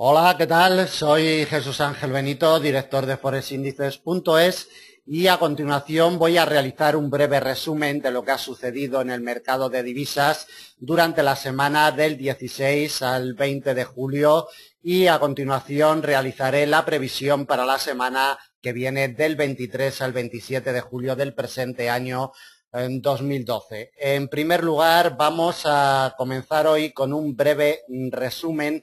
Hola, ¿qué tal? Soy Jesús Ángel Benito, director de Forexindices.es, y a continuación voy a realizar un breve resumen de lo que ha sucedido en el mercado de divisas durante la semana del 16 al 20 de julio y a continuación realizaré la previsión para la semana que viene del 23 al 27 de julio del presente año en 2012. En primer lugar, vamos a comenzar hoy con un breve resumen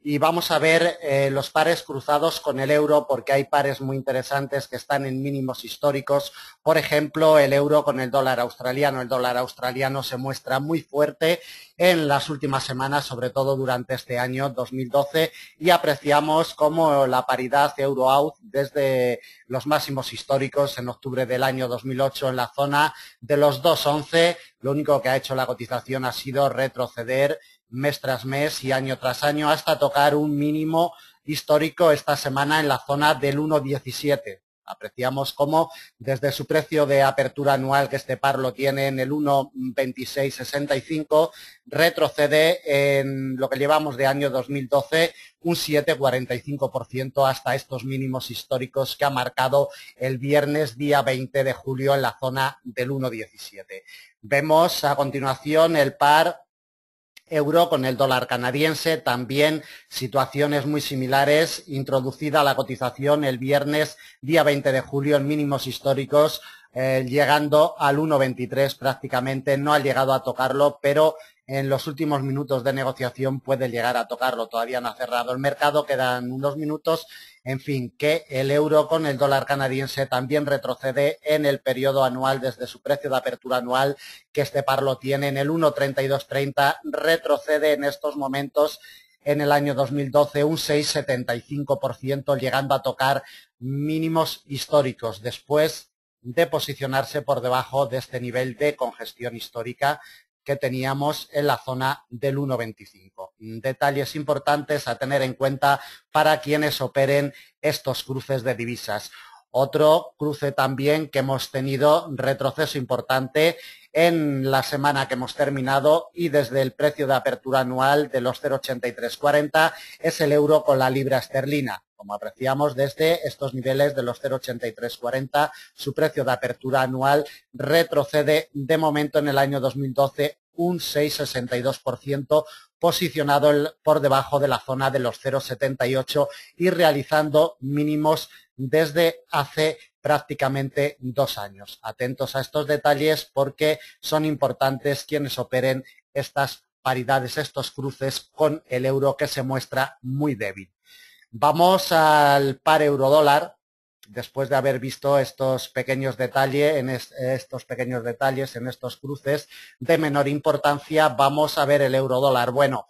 y vamos a ver los pares cruzados con el euro, porque hay pares muy interesantes que están en mínimos históricos. Por ejemplo, el euro con el dólar australiano. El dólar australiano se muestra muy fuerte en las últimas semanas, sobre todo durante este año 2012, y apreciamos como la paridad euro-AUD desde los máximos históricos en octubre del año 2008 en la zona de los 2,11. Lo único que ha hecho la cotización ha sido retroceder mes tras mes y año tras año hasta tocar un mínimo histórico esta semana en la zona del 1,17. Apreciamos cómo desde su precio de apertura anual, que este par lo tiene en el 1,2665, retrocede en lo que llevamos de año 2012 un 7,45% hasta estos mínimos históricos que ha marcado el viernes día 20 de julio en la zona del 1,17. Vemos a continuación el par euro con el dólar canadiense, también situaciones muy similares, introducida la cotización el viernes día 20 de julio en mínimos históricos, llegando al 1,23 prácticamente. No ha llegado a tocarlo, pero en los últimos minutos de negociación puede llegar a tocarlo. Todavía no ha cerrado el mercado, quedan unos minutos. En fin, que el euro con el dólar canadiense también retrocede en el periodo anual desde su precio de apertura anual, que este par lo tiene en el 1,3230, retrocede en estos momentos en el año 2012 un 6,75%, llegando a tocar mínimos históricos después de posicionarse por debajo de este nivel de congestión histórica que teníamos en la zona del 1,25. Detalles importantes a tener en cuenta para quienes operen estos cruces de divisas. Otro cruce también que hemos tenido retroceso importante en la semana que hemos terminado y desde el precio de apertura anual de los 0,8340 es el euro con la libra esterlina. Como apreciamos desde estos niveles de los 0,8340, su precio de apertura anual retrocede de momento en el año 2012 un 6,62%, posicionado por debajo de la zona de los 0,78 y realizando mínimos desde hace prácticamente 2 años. Atentos a estos detalles porque son importantes quienes operen estas paridades, estos cruces con el euro que se muestra muy débil. Vamos al par euro-dólar. Después de haber visto estos pequeños detalles, en estos cruces de menor importancia, vamos a ver el euro-dólar. Bueno,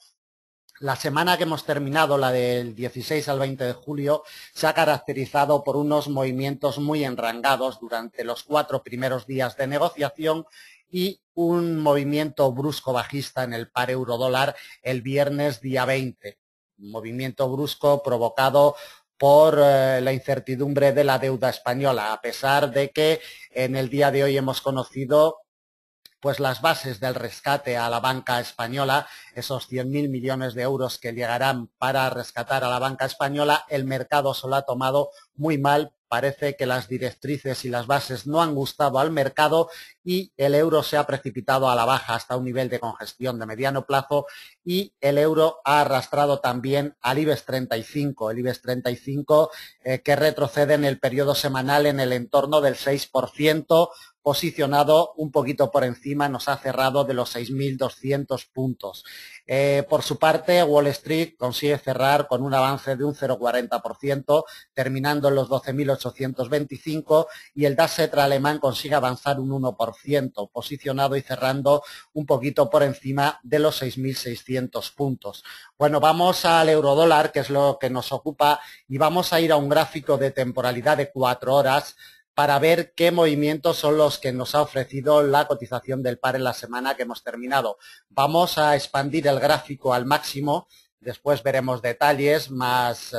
la semana que hemos terminado, la del 16 al 20 de julio, se ha caracterizado por unos movimientos muy enrangados durante los 4 primeros días de negociación y un movimiento brusco bajista en el par euro-dólar el viernes día 20. Un movimiento brusco provocado por la incertidumbre de la deuda española, a pesar de que en el día de hoy hemos conocido pues las bases del rescate a la banca española, esos 100.000 millones de euros que llegarán para rescatar a la banca española. El mercado se lo ha tomado muy mal. Parece que las directrices y las bases no han gustado al mercado y el euro se ha precipitado a la baja hasta un nivel de congestión de mediano plazo y el euro ha arrastrado también al IBEX 35, el IBEX 35 que retrocede en el periodo semanal en el entorno del 6%, posicionado un poquito por encima, nos ha cerrado de los 6.200 puntos. Por su parte, Wall Street consigue cerrar con un avance de un 0,40%, terminando en los 12.825, y el DAX alemán consigue avanzar un 1%, posicionado y cerrando un poquito por encima de los 6.600 puntos. Bueno, vamos al eurodólar, que es lo que nos ocupa, y vamos a ir a un gráfico de temporalidad de 4 horas para ver qué movimientos son los que nos ha ofrecido la cotización del par en la semana que hemos terminado. Vamos a expandir el gráfico al máximo, después veremos detalles más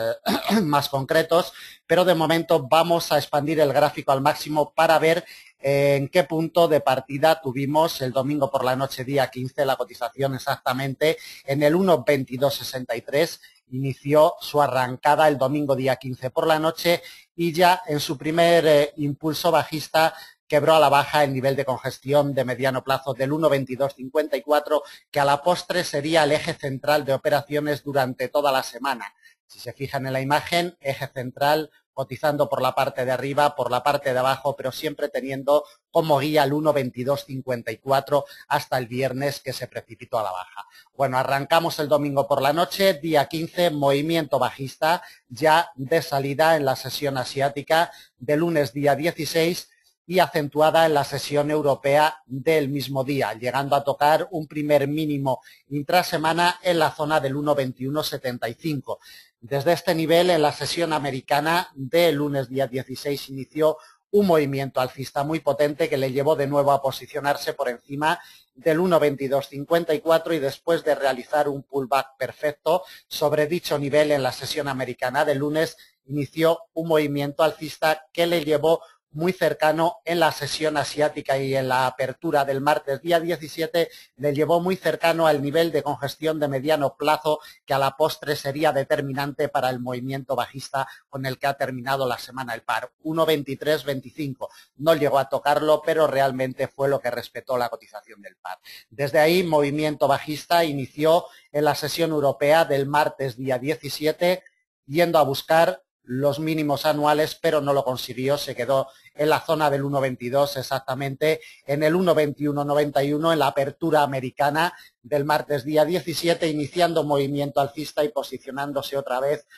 concretos, pero de momento vamos a expandir el gráfico al máximo para ver en qué punto de partida tuvimos el domingo por la noche, día 15, la cotización exactamente en el 1,2263, inició su arrancada el domingo día 15 por la noche y ya en su primer impulso bajista quebró a la baja el nivel de congestión de mediano plazo del 1,2254, que a la postre sería el eje central de operaciones durante toda la semana. Si se fijan en la imagen, eje central cotizando por la parte de arriba, por la parte de abajo, pero siempre teniendo como guía el 1,2254 hasta el viernes, que se precipitó a la baja. Bueno, arrancamos el domingo por la noche, día 15, movimiento bajista ya de salida en la sesión asiática de lunes día 16, y acentuada en la sesión europea del mismo día, llegando a tocar un primer mínimo intrasemana en la zona del 1,2175. Desde este nivel, en la sesión americana del lunes día 16, inició un movimiento alcista muy potente que le llevó de nuevo a posicionarse por encima del 1,2254 y después de realizar un pullback perfecto sobre dicho nivel en la sesión americana del lunes, inició un movimiento alcista que le llevó muy cercano en la sesión asiática y en la apertura del martes día 17 le llevó muy cercano al nivel de congestión de mediano plazo que a la postre sería determinante para el movimiento bajista con el que ha terminado la semana el par, 1,2325. No llegó a tocarlo, pero realmente fue lo que respetó la cotización del par. Desde ahí, movimiento bajista inició en la sesión europea del martes día 17, yendo a buscar los mínimos anuales, pero no lo consiguió, se quedó en la zona del 1,22 exactamente, en el 1,2191 en la apertura americana del martes día 17, iniciando movimiento alcista y posicionándose otra vez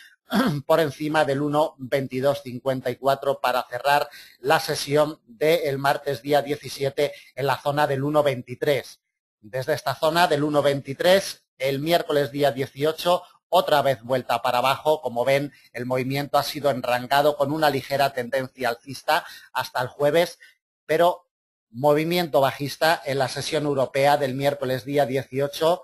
por encima del 1,2254 para cerrar la sesión del martes día 17 en la zona del 1,23. Desde esta zona del 1,23, el miércoles día 18, otra vez vuelta para abajo. Como ven, el movimiento ha sido enrancado con una ligera tendencia alcista hasta el jueves, pero movimiento bajista en la sesión europea del miércoles día 18.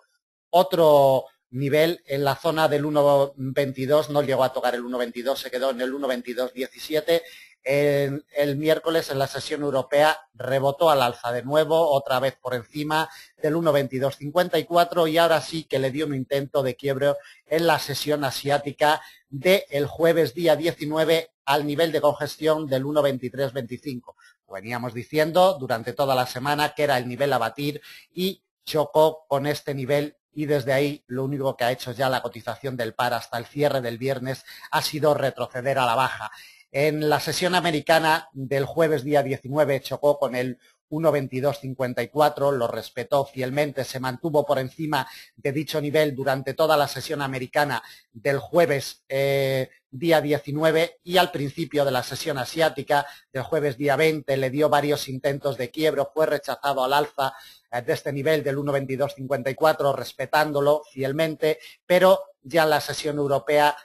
Otro nivel en la zona del 1,22, no llegó a tocar el 1,22, se quedó en el 1,2217. El miércoles en la sesión europea rebotó al alza de nuevo, otra vez por encima del 1,2254 y ahora sí que le dio un intento de quiebre en la sesión asiática del jueves día 19 al nivel de congestión del 1,2325. Veníamos diciendo durante toda la semana que era el nivel a batir y chocó con este nivel y desde ahí lo único que ha hecho ya la cotización del par hasta el cierre del viernes ha sido retroceder a la baja. En la sesión americana del jueves día 19 chocó con el 1,2254, lo respetó fielmente, se mantuvo por encima de dicho nivel durante toda la sesión americana del jueves día 19 y al principio de la sesión asiática del jueves día 20 le dio varios intentos de quiebro, fue rechazado al alza de este nivel del 1,2254, respetándolo fielmente, pero ya en la sesión europea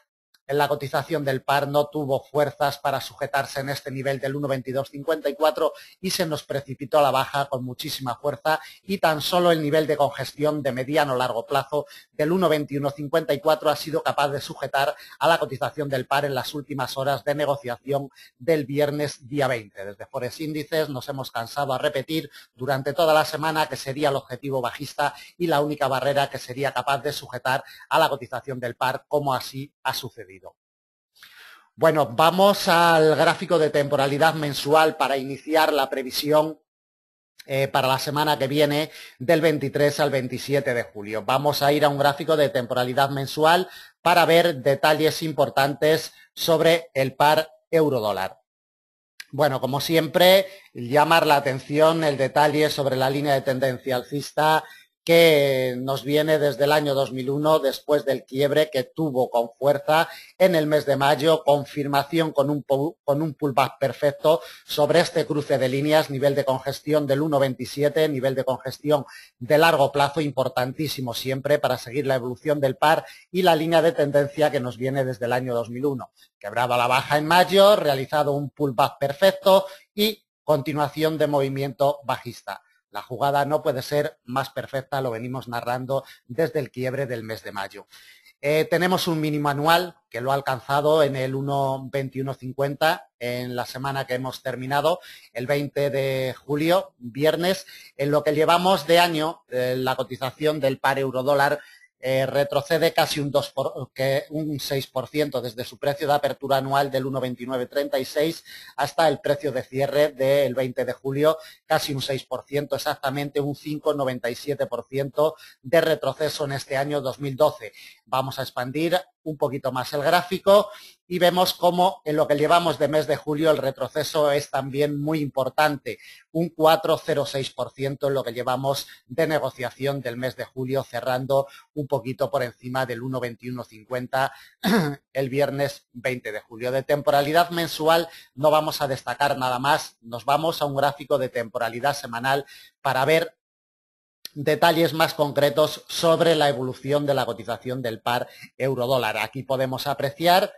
en la cotización del par no tuvo fuerzas para sujetarse en este nivel del 1,2254 y se nos precipitó a la baja con muchísima fuerza y tan solo el nivel de congestión de mediano largo plazo del 1,2154 ha sido capaz de sujetar a la cotización del par en las últimas horas de negociación del viernes día 20. Desde Forex Índices nos hemos cansado a repetir durante toda la semana que sería el objetivo bajista y la única barrera que sería capaz de sujetar a la cotización del par, como así ha sucedido. Bueno, vamos al gráfico de temporalidad mensual para iniciar la previsión para la semana que viene del 23 al 27 de julio. Vamos a ir a un gráfico de temporalidad mensual para ver detalles importantes sobre el par euro-dólar. Bueno, como siempre, llamar la atención el detalle sobre la línea de tendencia alcista que nos viene desde el año 2001, después del quiebre que tuvo con fuerza en el mes de mayo, confirmación con un pullback perfecto sobre este cruce de líneas, nivel de congestión del 1,27, nivel de congestión de largo plazo, importantísimo siempre para seguir la evolución del par y la línea de tendencia que nos viene desde el año 2001. Quebrado a la baja en mayo, realizado un pullback perfecto y continuación de movimiento bajista. La jugada no puede ser más perfecta, lo venimos narrando desde el quiebre del mes de mayo. Tenemos un mínimo anual que lo ha alcanzado en el 1,2150 en la semana que hemos terminado, el 20 de julio, viernes. En lo que llevamos de año, la cotización del par euro-dólar retrocede casi un 6% desde su precio de apertura anual del 1,2936 hasta el precio de cierre del 20 de julio, casi un 6%, exactamente un 5,97% de retroceso en este año 2012. Vamos a expandir un poquito más el gráfico y vemos cómo en lo que llevamos de mes de julio el retroceso es también muy importante, un 4,06% en lo que llevamos de negociación del mes de julio, cerrando un poquito por encima del 1,2150 el viernes 20 de julio. De temporalidad mensual no vamos a destacar nada más, nos vamos a un gráfico de temporalidad semanal para ver detalles más concretos sobre la evolución de la cotización del par euro-dólar. Aquí podemos apreciar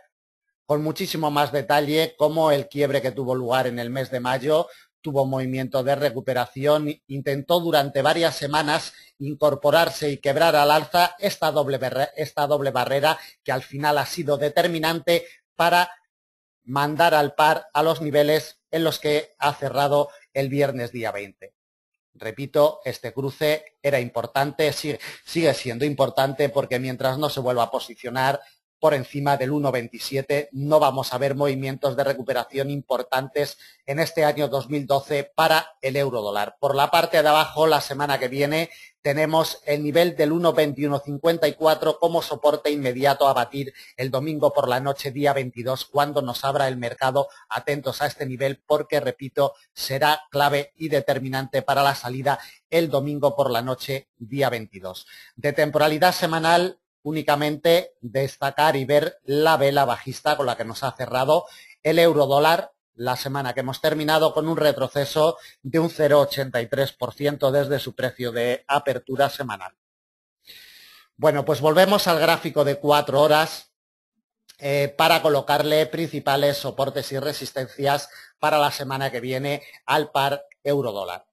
con muchísimo más detalle cómo el quiebre que tuvo lugar en el mes de mayo tuvo movimiento de recuperación, intentó durante varias semanas incorporarse y quebrar al alza esta doble barrera que al final ha sido determinante para mandar al par a los niveles en los que ha cerrado el viernes día 20. Repito, este cruce era importante, sigue siendo importante porque mientras no se vuelva a posicionar por encima del 1,27 no vamos a ver movimientos de recuperación importantes en este año 2012 para el euro dólar. Por la parte de abajo, la semana que viene, tenemos el nivel del 1,2154 como soporte inmediato a batir el domingo por la noche, día 22, cuando nos abra el mercado. Atentos a este nivel porque, repito, será clave y determinante para la salida el domingo por la noche, día 22. De temporalidad semanal, únicamente destacar y ver la vela bajista con la que nos ha cerrado el euro dólar la semana que hemos terminado, con un retroceso de un 0,83% desde su precio de apertura semanal. Bueno, pues volvemos al gráfico de 4 horas para colocarle principales soportes y resistencias para la semana que viene al par euro dólar.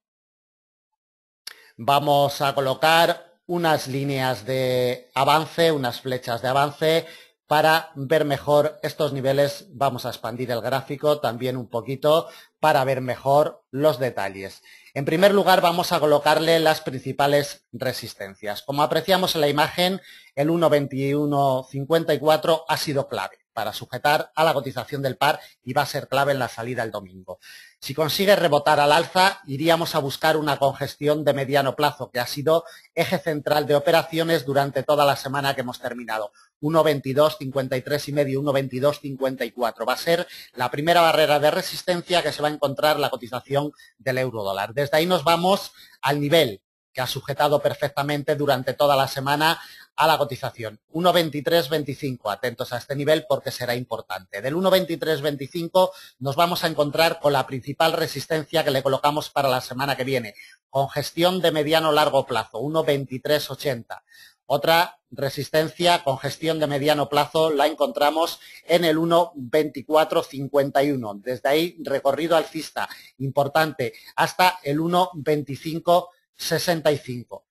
Vamos a colocar unas líneas de avance, unas flechas de avance. Para ver mejor estos niveles vamos a expandir el gráfico también un poquito para ver mejor los detalles. En primer lugar vamos a colocarle las principales resistencias. Como apreciamos en la imagen, el 1,2154 ha sido clave para sujetar a la cotización del par y va a ser clave en la salida el domingo. Si consigue rebotar al alza, iríamos a buscar una congestión de mediano plazo, que ha sido eje central de operaciones durante toda la semana que hemos terminado. 1,2253,5, 1,2254. Va a ser la primera barrera de resistencia que se va a encontrar la cotización del euro dólar. Desde ahí nos vamos al nivel que ha sujetado perfectamente durante toda la semana a la cotización. 1,2325, atentos a este nivel porque será importante. Del 1,2325 nos vamos a encontrar con la principal resistencia que le colocamos para la semana que viene, congestión de mediano largo plazo, 1,2380. Otra resistencia, congestión de mediano plazo, la encontramos en el 1,2451. Desde ahí, recorrido alcista importante hasta el 1,2565.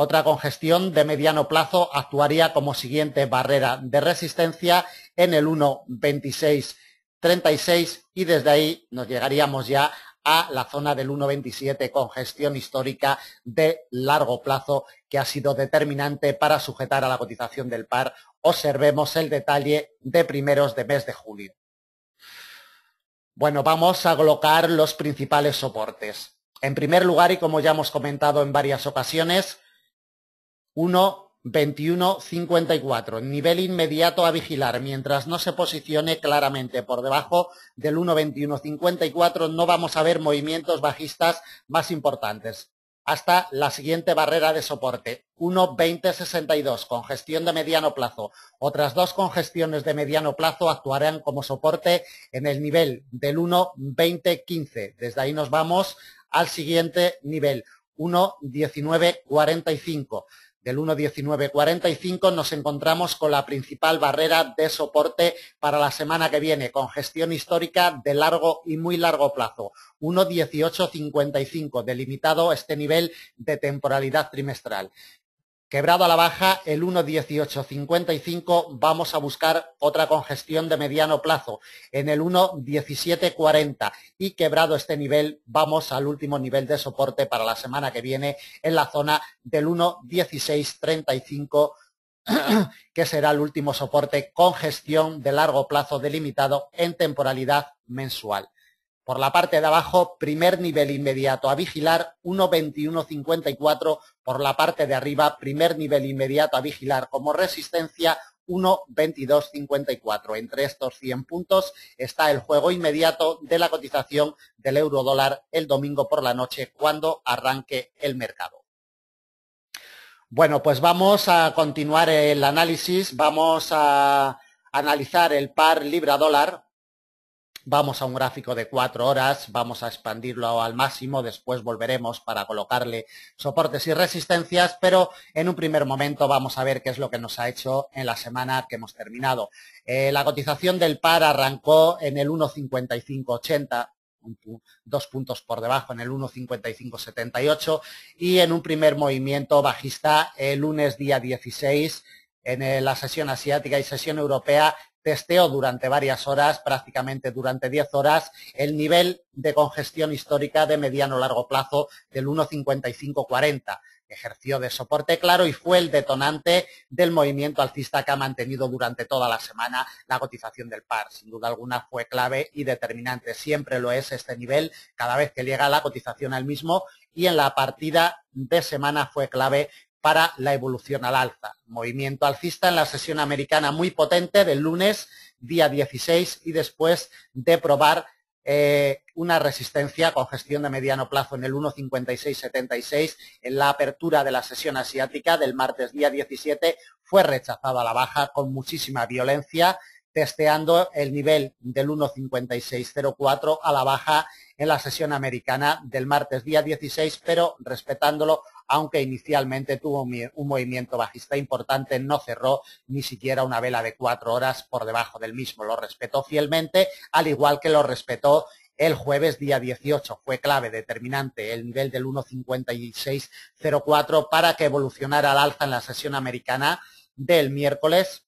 Otra congestión de mediano plazo actuaría como siguiente barrera de resistencia en el 1,2636 y desde ahí nos llegaríamos ya a la zona del 1,27, congestión histórica de largo plazo que ha sido determinante para sujetar a la cotización del par. Observemos el detalle de primeros de mes de julio. Bueno, vamos a colocar los principales soportes. En primer lugar, y como ya hemos comentado en varias ocasiones, 1,2154, nivel inmediato a vigilar. Mientras no se posicione claramente por debajo del 1,2154 no vamos a ver movimientos bajistas más importantes. Hasta la siguiente barrera de soporte, 1,2062, congestión de mediano plazo. Otras dos congestiones de mediano plazo actuarán como soporte en el nivel del 1,2015. Desde ahí nos vamos al siguiente nivel, 1,1945. Del 1,1945 nos encontramos con la principal barrera de soporte para la semana que viene, congestión histórica de largo y muy largo plazo, 1,1855, delimitado este nivel de temporalidad trimestral. Quebrado a la baja el 1,1855, vamos a buscar otra congestión de mediano plazo en el 1,1740 y quebrado este nivel vamos al último nivel de soporte para la semana que viene en la zona del 1,1635 que será el último soporte con gestión de largo plazo delimitado en temporalidad mensual. Por la parte de abajo, primer nivel inmediato a vigilar, 1.2154. Por la parte de arriba, primer nivel inmediato a vigilar como resistencia, 1.2254. Entre estos 100 puntos está el juego inmediato de la cotización del euro dólar el domingo por la noche cuando arranque el mercado. Bueno, pues vamos a continuar el análisis, vamos a analizar el par libra-dólar. Vamos a un gráfico de 4 horas, vamos a expandirlo al máximo, después volveremos para colocarle soportes y resistencias, pero en un primer momento vamos a ver qué es lo que nos ha hecho en la semana que hemos terminado. La cotización del par arrancó en el 1.5580, 2 puntos por debajo en el 1.5578 y en un primer movimiento bajista el lunes día 16 en la sesión asiática y sesión europea testeó durante varias horas, prácticamente durante 10 horas, el nivel de congestión histórica de mediano-largo plazo del 1.5540. Ejerció de soporte claro y fue el detonante del movimiento alcista que ha mantenido durante toda la semana la cotización del par. Sin duda alguna fue clave y determinante. Siempre lo es este nivel cada vez que llega la cotización al mismo y en la partida de semana fue clave para la evolución al alza. Movimiento alcista en la sesión americana muy potente del lunes, día 16, y después de probar una resistencia con gestión de mediano plazo en el 1.5676 en la apertura de la sesión asiática del martes día 17, fue rechazado a la baja con muchísima violencia, testeando el nivel del 1.5604 a la baja en la sesión americana del martes día 16, pero respetándolo, aunque inicialmente tuvo un movimiento bajista importante, no cerró ni siquiera una vela de 4 horas por debajo del mismo. Lo respetó fielmente, al igual que lo respetó el jueves día 18. Fue clave, determinante, el nivel del 1.5604 para que evolucionara al alza en la sesión americana del miércoles,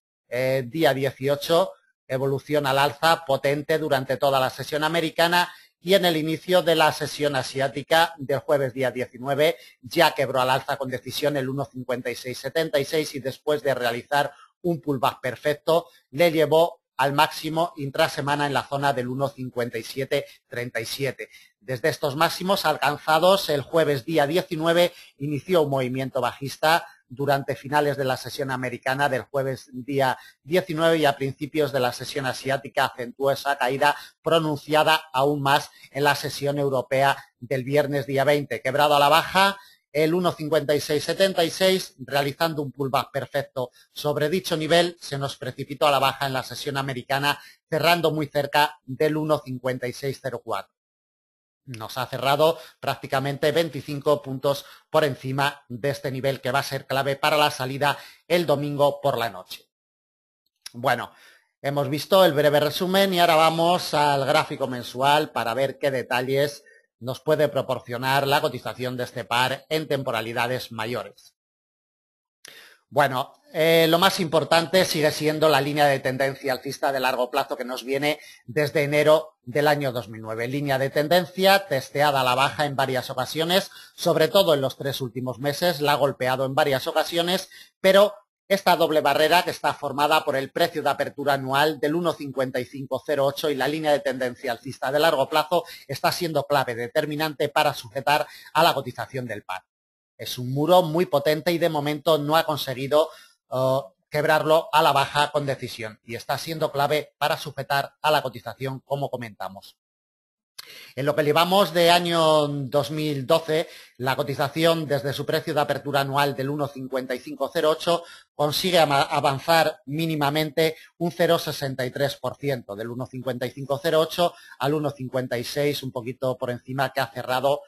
día 18, evolución al alza potente durante toda la sesión americana y en el inicio de la sesión asiática del jueves día 19 ya quebró al alza con decisión el 1.5676 y después de realizar un pullback perfecto le llevó al máximo intrasemana en la zona del 1.5737. Desde estos máximos alcanzados el jueves día 19 inició un movimiento bajista durante finales de la sesión americana del jueves día 19 y a principios de la sesión asiática acentuó esa caída pronunciada aún más en la sesión europea del viernes día 20. Quebrado a la baja el 1.5676, realizando un pullback perfecto sobre dicho nivel, se nos precipitó a la baja en la sesión americana, cerrando muy cerca del 1.5604. Nos ha cerrado prácticamente 25 puntos por encima de este nivel que va a ser clave para la salida el domingo por la noche. Bueno, hemos visto el breve resumen y ahora vamos al gráfico mensual para ver qué detalles nos puede proporcionar la cotización de este par en temporalidades mayores. Bueno, lo más importante sigue siendo la línea de tendencia alcista de largo plazo que nos viene desde enero del año 2009. Línea de tendencia testeada a la baja en varias ocasiones, sobre todo en los 3 últimos meses, la ha golpeado en varias ocasiones, pero esta doble barrera que está formada por el precio de apertura anual del 1.5508 y la línea de tendencia alcista de largo plazo está siendo clave, determinante para sujetar a la cotización del par. Es un muro muy potente y de momento no ha conseguido quebrarlo a la baja con decisión y está siendo clave para sujetar a la cotización, como comentamos. En lo que llevamos de año 2012, la cotización desde su precio de apertura anual del 1.5508 consigue avanzar mínimamente un 0,63%, del 1.5508 al 1.56, un poquito por encima que ha cerrado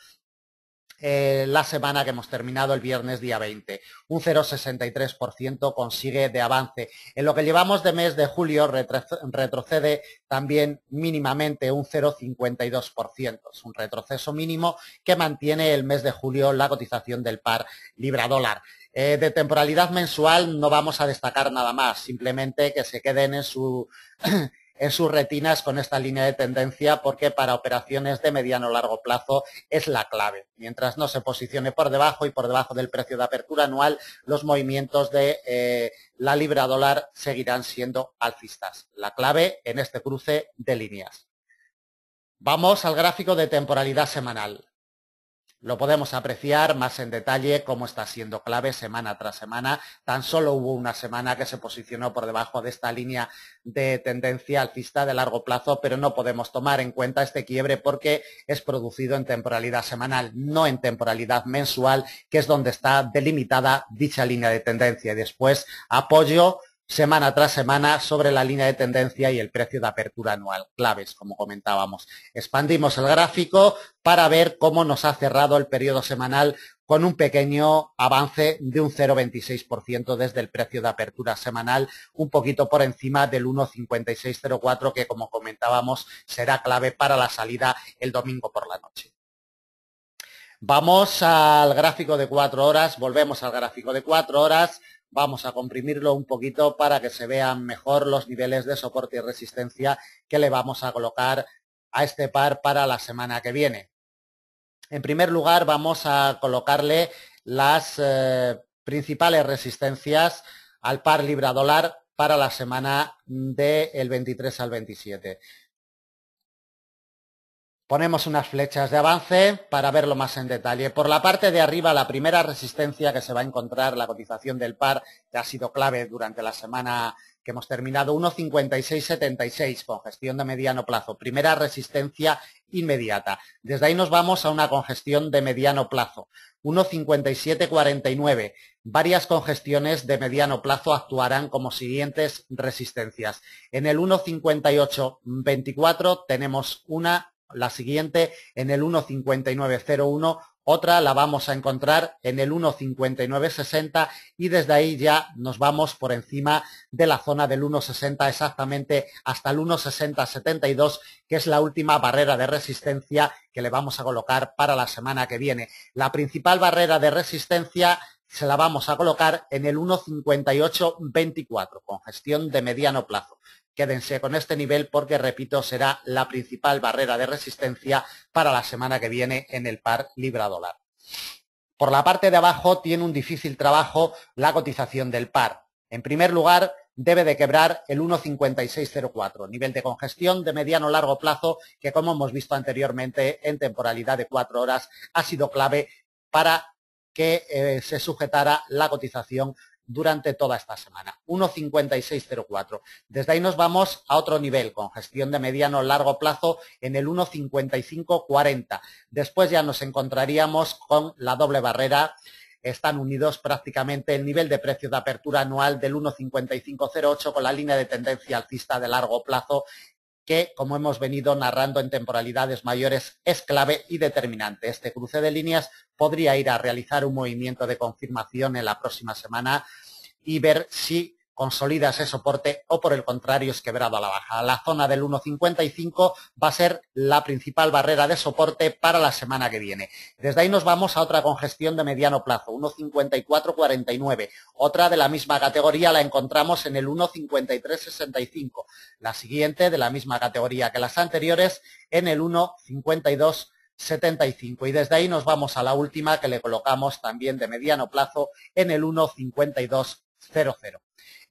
la semana que hemos terminado el viernes día 20. Un 0,63% consigue de avance. En lo que llevamos de mes de julio retrocede también mínimamente un 0,52%. Es un retroceso mínimo que mantiene el mes de julio la cotización del par libra-dólar. De temporalidad mensual no vamos a destacar nada más, simplemente que se queden en sus retinas con esta línea de tendencia, porque para operaciones de mediano o largo plazo es la clave. Mientras no se posicione por debajo y por debajo del precio de apertura anual, los movimientos de la libra dólar seguirán siendo alcistas. La clave en este cruce de líneas. Vamos al gráfico de temporalidad semanal. Lo podemos apreciar más en detalle cómo está siendo clave semana tras semana. Tan solo hubo una semana que se posicionó por debajo de esta línea de tendencia alcista de largo plazo, pero no podemos tomar en cuenta este quiebre porque es producido en temporalidad semanal, no en temporalidad mensual, que es donde está delimitada dicha línea de tendencia. Y después apoyo semana tras semana sobre la línea de tendencia y el precio de apertura anual, claves, como comentábamos. Expandimos el gráfico para ver cómo nos ha cerrado el periodo semanal con un pequeño avance de un 0,26% desde el precio de apertura semanal, un poquito por encima del 1,5604, que, como comentábamos, será clave para la salida el domingo por la noche. Vamos al gráfico de 4 horas, volvemos al gráfico de 4 horas. Vamos a comprimirlo un poquito para que se vean mejor los niveles de soporte y resistencia que le vamos a colocar a este par para la semana que viene. En primer lugar, vamos a colocarle las principales resistencias al par libra dólar para la semana del 23 al 27. Ponemos unas flechas de avance para verlo más en detalle. Por la parte de arriba, la primera resistencia que se va a encontrar, la cotización del par, que ha sido clave durante la semana que hemos terminado, 1,5676, congestión de mediano plazo. Primera resistencia inmediata. Desde ahí nos vamos a una congestión de mediano plazo. 1,5749. Varias congestiones de mediano plazo actuarán como siguientes resistencias. En el 1,5824 tenemos la siguiente en el 1,5901, otra la vamos a encontrar en el 1,5960 y desde ahí ya nos vamos por encima de la zona del 1,60 exactamente hasta el 1,6072, que es la última barrera de resistencia que le vamos a colocar para la semana que viene. La principal barrera de resistencia se la vamos a colocar en el 1,5824, congestión de mediano plazo. Quédense con este nivel porque, repito, será la principal barrera de resistencia para la semana que viene en el par libra dólar. Por la parte de abajo tiene un difícil trabajo la cotización del par. En primer lugar, debe de quebrar el 1,5604, nivel de congestión de mediano largo plazo que, como hemos visto anteriormente en temporalidad de 4 horas, ha sido clave para que se sujetara la cotización durante toda esta semana, 1,5604. Desde ahí nos vamos a otro nivel, congestión de mediano largo plazo en el 1,5540. Después ya nos encontraríamos con la doble barrera. Están unidos prácticamente el nivel de precio de apertura anual del 1,5508 con la línea de tendencia alcista de largo plazo, que, como hemos venido narrando en temporalidades mayores, es clave y determinante. Este cruce de líneas podría ir a realizar un movimiento de confirmación en la próxima semana y ver si consolida ese soporte o, por el contrario, es quebrado a la baja. La zona del 1,55 va a ser la principal barrera de soporte para la semana que viene. Desde ahí nos vamos a otra congestión de mediano plazo, 1,5449. Otra de la misma categoría la encontramos en el 1,5365. La siguiente, de la misma categoría que las anteriores, en el 1,5275. Y desde ahí nos vamos a la última, que le colocamos también de mediano plazo en el 1,5200.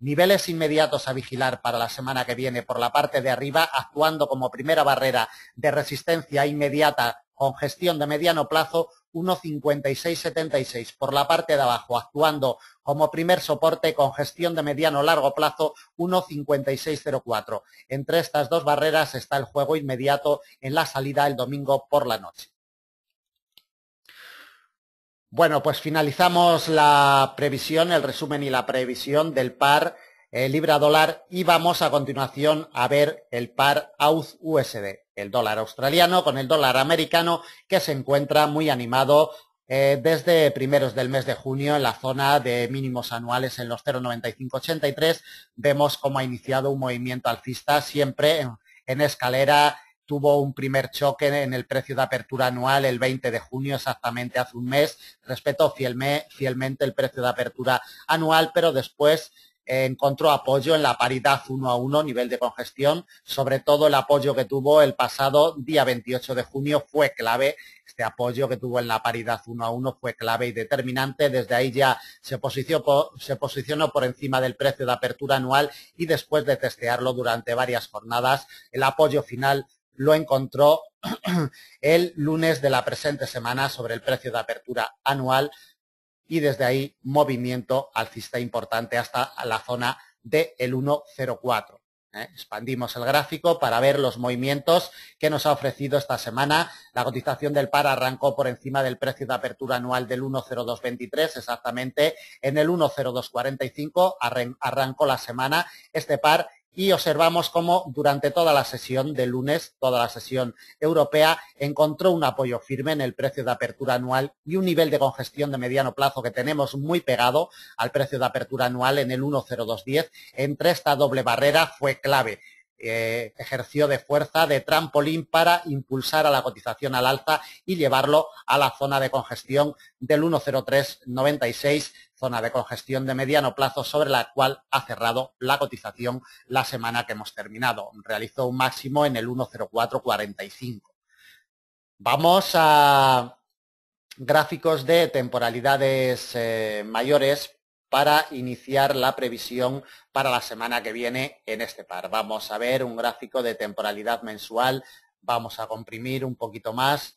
Niveles inmediatos a vigilar para la semana que viene por la parte de arriba, actuando como primera barrera de resistencia inmediata con gestión de mediano plazo, 1,5676. Por la parte de abajo, actuando como primer soporte con gestión de mediano largo plazo, 1,5604. Entre estas dos barreras está el juego inmediato en la salida el domingo por la noche. Bueno, pues finalizamos la previsión, el resumen y la previsión del par libra dólar y vamos a continuación a ver el par AUD-USD, el dólar australiano con el dólar americano, que se encuentra muy animado desde primeros del mes de junio en la zona de mínimos anuales en los 0,9583. Vemos cómo ha iniciado un movimiento alcista siempre en escalera. Tuvo un primer choque en el precio de apertura anual el 20 de junio, exactamente hace un mes. Respetó fielmente el precio de apertura anual, pero después encontró apoyo en la paridad 1 a 1, nivel de congestión, sobre todo el apoyo que tuvo el pasado día 28 de junio fue clave. Este apoyo que tuvo en la paridad 1 a 1 fue clave y determinante. Desde ahí ya se posicionó por encima del precio de apertura anual y después de testearlo durante varias jornadas, el apoyo final lo encontró el lunes de la presente semana sobre el precio de apertura anual y desde ahí movimiento alcista importante hasta la zona del 1,04. Expandimos el gráfico para ver los movimientos que nos ha ofrecido esta semana. La cotización del par arrancó por encima del precio de apertura anual del 1,0223, exactamente en el 1,0245 arrancó la semana este par y observamos cómo durante toda la sesión de lunes, toda la sesión europea, encontró un apoyo firme en el precio de apertura anual y un nivel de congestión de mediano plazo que tenemos muy pegado al precio de apertura anual en el 1,0210. Entre esta doble barrera fue clave. Ejerció de fuerza, de trampolín para impulsar a la cotización al alza y llevarlo a la zona de congestión del 1,0396, zona de congestión de mediano plazo sobre la cual ha cerrado la cotización la semana que hemos terminado. Realizó un máximo en el 1,0445. Vamos a gráficos de temporalidades mayores para iniciar la previsión para la semana que viene en este par. Vamos a ver un gráfico de temporalidad mensual. Vamos a comprimir un poquito más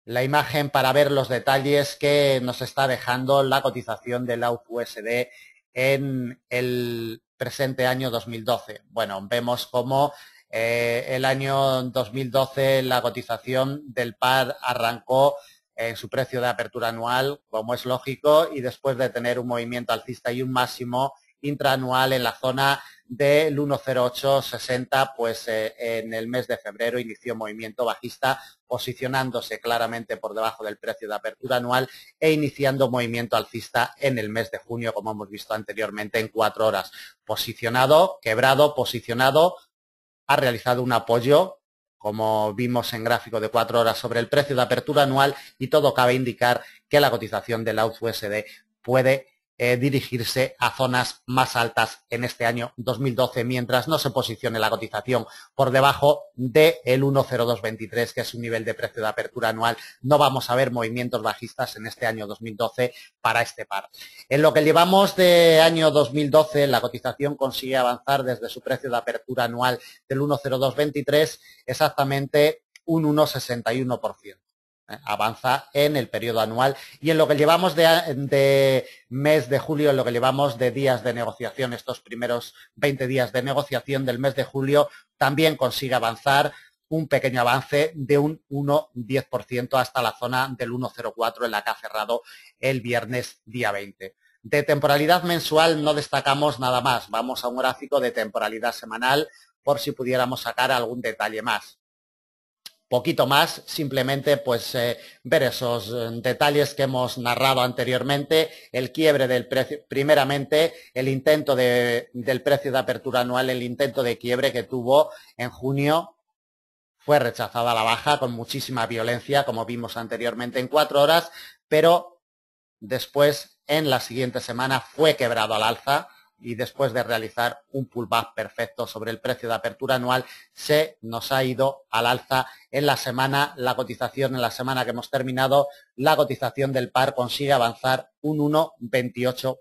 la imagen para ver los detalles que nos está dejando la cotización del AUD-USD en el presente año 2012. Bueno, vemos cómo el año 2012 la cotización del par arrancó en su precio de apertura anual, como es lógico, y después de tener un movimiento alcista y un máximo intraanual en la zona del 1,0860, pues en el mes de febrero inició movimiento bajista, posicionándose claramente por debajo del precio de apertura anual e iniciando movimiento alcista en el mes de junio, como hemos visto anteriormente, en 4 horas. Posicionado, quebrado, posicionado, ha realizado un apoyo, como vimos en gráfico de 4 horas, sobre el precio de apertura anual y todo cabe indicar que la cotización del AUD-USD puede dirigirse a zonas más altas en este año 2012, mientras no se posicione la cotización por debajo del 1,0223, que es un nivel de precio de apertura anual. No vamos a ver movimientos bajistas en este año 2012 para este par. En lo que llevamos de año 2012, la cotización consigue avanzar desde su precio de apertura anual del 1,0223 exactamente un 1,61%. Avanza en el periodo anual y en lo que llevamos de mes de julio, en lo que llevamos de días de negociación, estos primeros 20 días de negociación del mes de julio, también consigue avanzar un pequeño avance de un 1,10% hasta la zona del 1,04 en la que ha cerrado el viernes día 20. De temporalidad mensual no destacamos nada más, vamos a un gráfico de temporalidad semanal por si pudiéramos sacar algún detalle más. Poquito más, simplemente pues ver esos detalles que hemos narrado anteriormente, el quiebre del precio, primeramente el intento del precio de apertura anual, el intento de quiebre que tuvo en junio, fue rechazada a la baja con muchísima violencia, como vimos anteriormente en 4 horas, pero después en la siguiente semana fue quebrado al alza, y después de realizar un pullback perfecto sobre el precio de apertura anual, se nos ha ido al alza en la semana. La cotización en la semana que hemos terminado, la cotización del par consigue avanzar un 1,28%.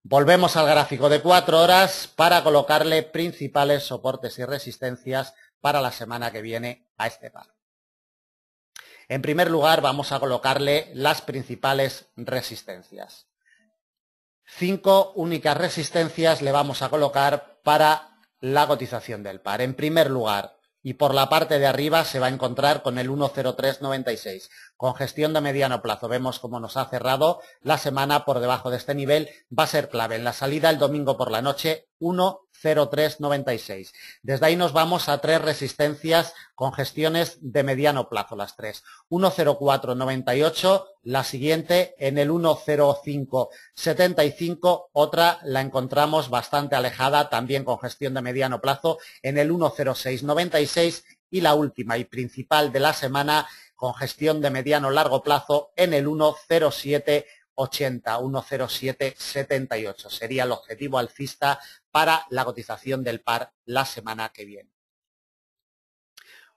Volvemos al gráfico de 4 horas para colocarle principales soportes y resistencias para la semana que viene a este par. En primer lugar, vamos a colocarle las principales resistencias. 5 únicas resistencias le vamos a colocar para la cotización del par. En primer lugar, y por la parte de arriba se va a encontrar con el 1,0396. Congestión de mediano plazo. Vemos cómo nos ha cerrado la semana por debajo de este nivel. Va a ser clave en la salida el domingo por la noche, 1,0396. Desde ahí nos vamos a 3 resistencias, congestiones de mediano plazo, las 3. 1,0498, la siguiente en el 1,0575, otra la encontramos bastante alejada, también congestión de mediano plazo, en el 1,0696 y la última y principal de la semana, congestión de mediano largo plazo en el 1,07 80, 10778. Sería el objetivo alcista para la cotización del par la semana que viene.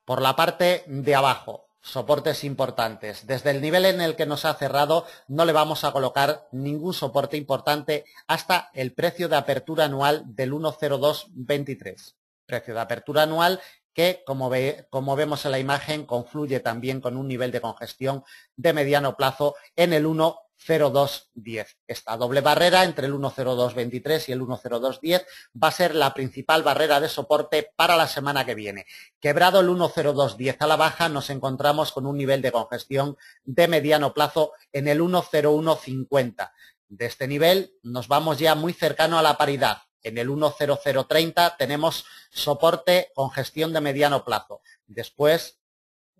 Por la parte de abajo, soportes importantes. Desde el nivel en el que nos ha cerrado no le vamos a colocar ningún soporte importante hasta el precio de apertura anual del 10223. Precio de apertura anual que, como vemos en la imagen, confluye también con un nivel de congestión de mediano plazo en el 10210. Esta doble barrera entre el 10223 y el 10210 va a ser la principal barrera de soporte para la semana que viene. Quebrado el 10210 a la baja, nos encontramos con un nivel de congestión de mediano plazo en el 10150. De este nivel nos vamos ya muy cercano a la paridad. En el 10030 tenemos soporte con gestión de mediano plazo. Después,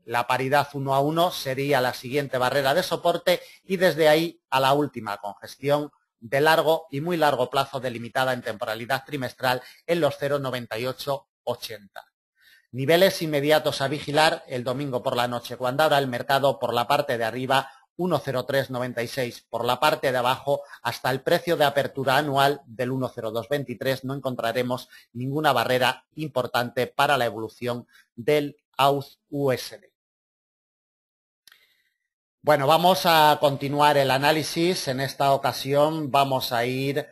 la paridad 1 a 1 sería la siguiente barrera de soporte y desde ahí a la última congestión de largo y muy largo plazo delimitada en temporalidad trimestral en los 0,9880. Niveles inmediatos a vigilar el domingo por la noche, cuando abra el mercado por la parte de arriba 10396, por la parte de abajo hasta el precio de apertura anual del 10223 no encontraremos ninguna barrera importante para la evolución del AUD-USD. Bueno, vamos a continuar el análisis. En esta ocasión vamos a ir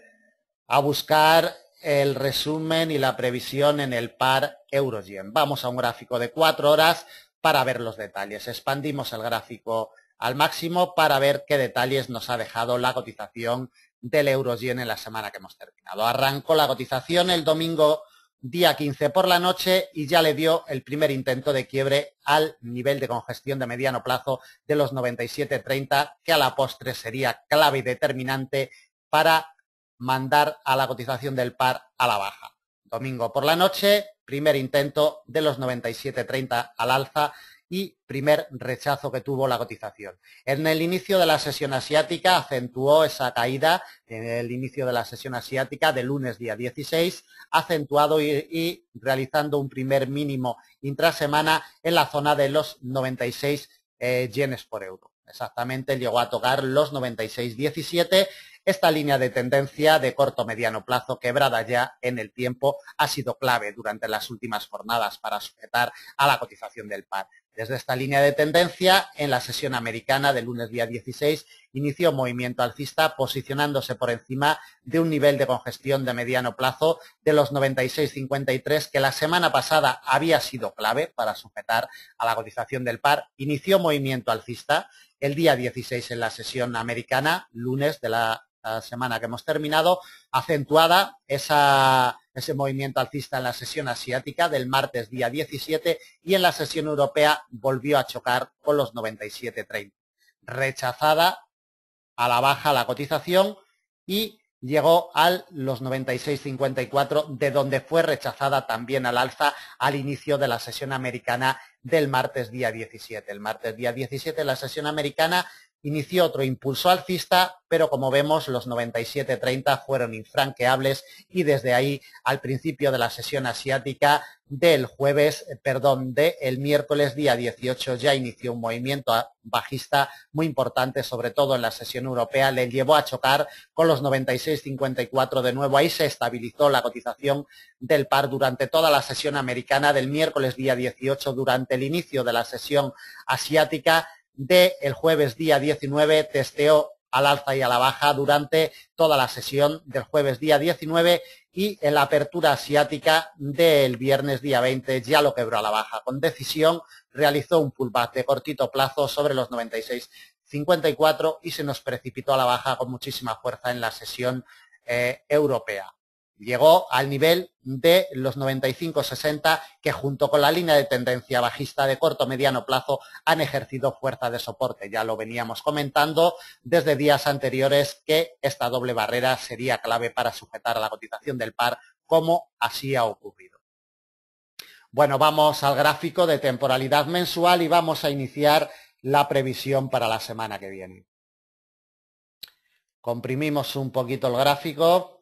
a buscar el resumen y la previsión en el par euro-yen. Vamos a un gráfico de 4 horas para ver los detalles. Expandimos el gráfico al máximo para ver qué detalles nos ha dejado la cotización del euro-yen en la semana que hemos terminado. Arrancó la cotización el domingo día 15 por la noche y ya le dio el primer intento de quiebre al nivel de congestión de mediano plazo de los 97.30, que a la postre sería clave y determinante para mandar a la cotización del par a la baja. Domingo por la noche, primer intento de los 97.30 al alza y primer rechazo que tuvo la cotización. En el inicio de la sesión asiática acentuó esa caída, en el inicio de la sesión asiática de lunes día 16, acentuado y realizando un primer mínimo intrasemana en la zona de los 96 yenes por euro. Exactamente llegó a tocar los 96,17. Esta línea de tendencia de corto mediano plazo, quebrada ya en el tiempo, ha sido clave durante las últimas jornadas para sujetar a la cotización del par. Desde esta línea de tendencia, en la sesión americana del lunes día 16, inició movimiento alcista posicionándose por encima de un nivel de congestión de mediano plazo de los 96,53 que la semana pasada había sido clave para sujetar a la cotización del par. Inició movimiento alcista el día 16 en la sesión americana, lunes de la semana que hemos terminado, acentuada ese movimiento alcista en la sesión asiática del martes día 17 y en la sesión europea volvió a chocar con los 97,30. Rechazada a la baja la cotización y llegó a los 96,54, de donde fue rechazada también al alza al inicio de la sesión americana del martes día 17. El martes día 17 la sesión americana inició otro impulso alcista, pero como vemos los 97,30 fueron infranqueables y desde ahí al principio de la sesión asiática del miércoles día 18 ya inició un movimiento bajista muy importante, sobre todo en la sesión europea, le llevó a chocar con los 96,54 de nuevo. Ahí se estabilizó la cotización del par durante toda la sesión americana del miércoles día 18, durante el inicio de la sesión asiática del jueves día 19, testeó al alza y a la baja durante toda la sesión del jueves día 19 y en la apertura asiática del viernes día 20 ya lo quebró a la baja. Con decisión realizó un pullback de cortito plazo sobre los 96,54 y se nos precipitó a la baja con muchísima fuerza en la sesión europea. Llegó al nivel de los 95,60 que junto con la línea de tendencia bajista de corto mediano plazo han ejercido fuerza de soporte. Ya lo veníamos comentando desde días anteriores que esta doble barrera sería clave para sujetar a la cotización del par, como así ha ocurrido. Bueno, vamos al gráfico de temporalidad mensual y vamos a iniciar la previsión para la semana que viene. Comprimimos un poquito el gráfico.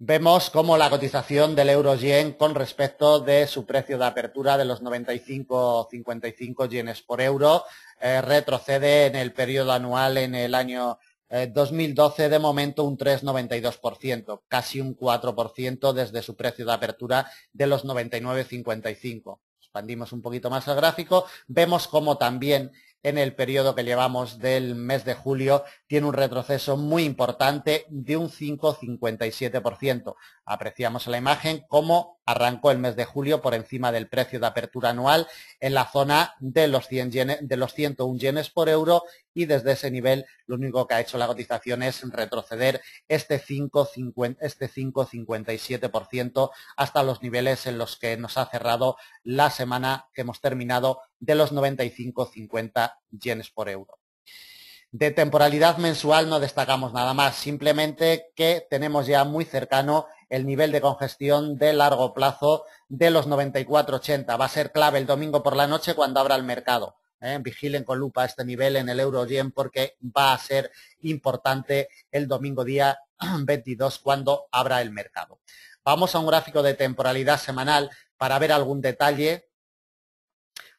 Vemos cómo la cotización del euro-yen con respecto de su precio de apertura de los 95,55 yenes por euro retrocede en el periodo anual en el año 2012 de momento un 3,92%, casi un 4% desde su precio de apertura de los 99,55. Expandimos un poquito más el gráfico, vemos cómo también en el periodo que llevamos del mes de julio tiene un retroceso muy importante de un 5,57%. Apreciamos en la imagen cómo arrancó el mes de julio por encima del precio de apertura anual en la zona de los 101 yenes por euro y desde ese nivel lo único que ha hecho la cotización es retroceder este 5,57% hasta los niveles en los que nos ha cerrado la semana que hemos terminado de los 95,50 yenes por euro. De temporalidad mensual no destacamos nada más, simplemente que tenemos ya muy cercano el nivel de congestión de largo plazo de los 94,80. Va a ser clave el domingo por la noche cuando abra el mercado. Vigilen con lupa este nivel en el euro-yen porque va a ser importante el domingo día 22 cuando abra el mercado. Vamos a un gráfico de temporalidad semanal para ver algún detalle.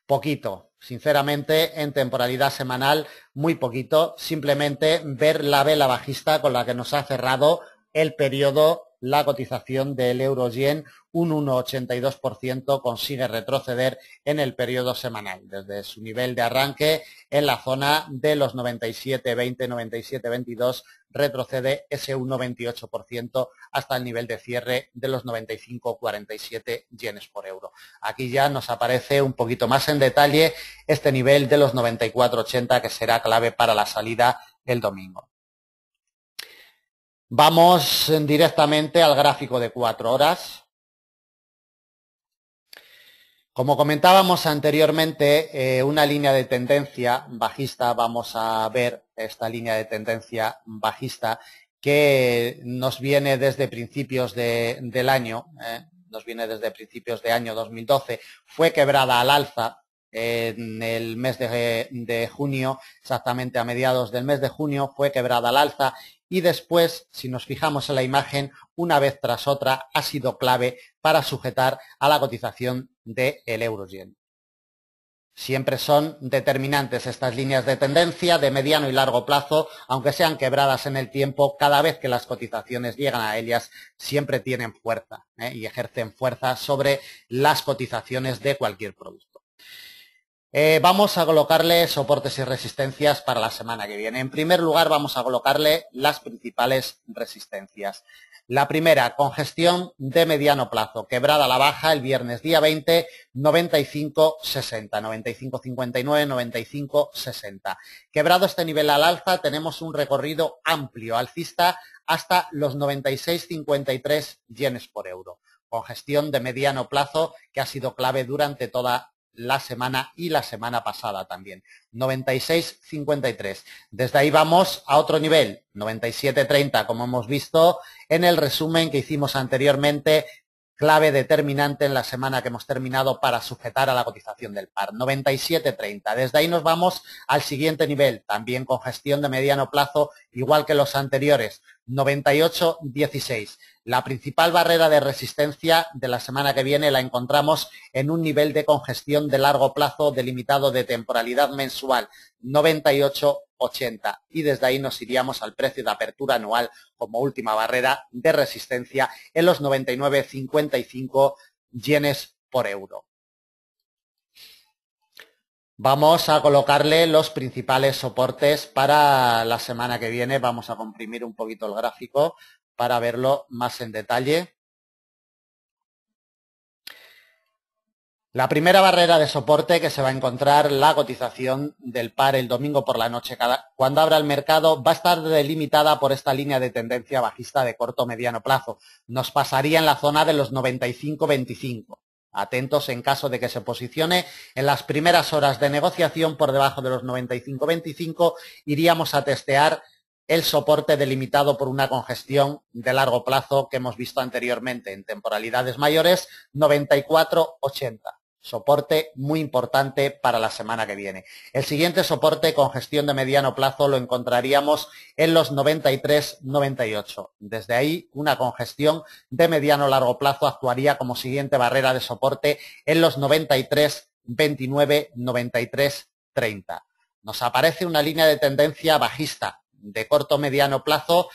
Poquito, sinceramente, en temporalidad semanal, muy poquito. Simplemente ver la vela bajista con la que nos ha cerrado el periodo, la cotización del euro-yen, un 1,82% consigue retroceder en el periodo semanal, desde su nivel de arranque en la zona de los 97,20, 97,22, retrocede ese 1,28% hasta el nivel de cierre de los 95,47 yenes por euro. Aquí ya nos aparece un poquito más en detalle este nivel de los 94,80 que será clave para la salida el domingo. Vamos directamente al gráfico de 4 horas. Como comentábamos anteriormente, una línea de tendencia bajista, vamos a ver esta línea de tendencia bajista que nos viene desde principios del año, nos viene desde principios de año 2012, fue quebrada al alza en el mes de junio, exactamente a mediados del mes de junio, fue quebrada al alza y después, si nos fijamos en la imagen, una vez tras otra ha sido clave para sujetar a la cotización del euro-yen. Siempre son determinantes estas líneas de tendencia de mediano y largo plazo, aunque sean quebradas en el tiempo, cada vez que las cotizaciones llegan a ellas siempre tienen fuerza y ejercen fuerza sobre las cotizaciones de cualquier producto. Vamos a colocarle soportes y resistencias para la semana que viene. En primer lugar, vamos a colocarle las principales resistencias. La primera, congestión de mediano plazo, quebrada a la baja el viernes día 20, 95,60, 95,59, 95,60. Quebrado este nivel al alza, tenemos un recorrido amplio alcista hasta los 96,53 yenes por euro. Congestión de mediano plazo que ha sido clave durante toda la semana y la semana pasada también, 96,53. Desde ahí vamos a otro nivel, 97,30, como hemos visto en el resumen que hicimos anteriormente, clave determinante en la semana que hemos terminado para sujetar a la cotización del par, 97,30. Desde ahí nos vamos al siguiente nivel, también con gestión de mediano plazo, igual que los anteriores, 98,16. La principal barrera de resistencia de la semana que viene la encontramos en un nivel de congestión de largo plazo delimitado de temporalidad mensual, 98,80. Y desde ahí nos iríamos al precio de apertura anual como última barrera de resistencia en los 99,55 yenes por euro. Vamos a colocarle los principales soportes para la semana que viene. Vamos a comprimir un poquito el gráfico para verlo más en detalle. La primera barrera de soporte que se va a encontrar la cotización del par el domingo por la noche, cuando abra el mercado, va a estar delimitada por esta línea de tendencia bajista de corto o mediano plazo. Nos pasaría en la zona de los 95,25. Atentos en caso de que se posicione en las primeras horas de negociación por debajo de los 95,25, iríamos a testear el soporte delimitado por una congestión de largo plazo que hemos visto anteriormente en temporalidades mayores, 94,80. Soporte muy importante para la semana que viene. El siguiente soporte con gestión de mediano plazo lo encontraríamos en los 93,98. Desde ahí, una congestión de mediano largo plazo actuaría como siguiente barrera de soporte en los 93,29, 93,30. Nos aparece una línea de tendencia bajista de corto mediano plazo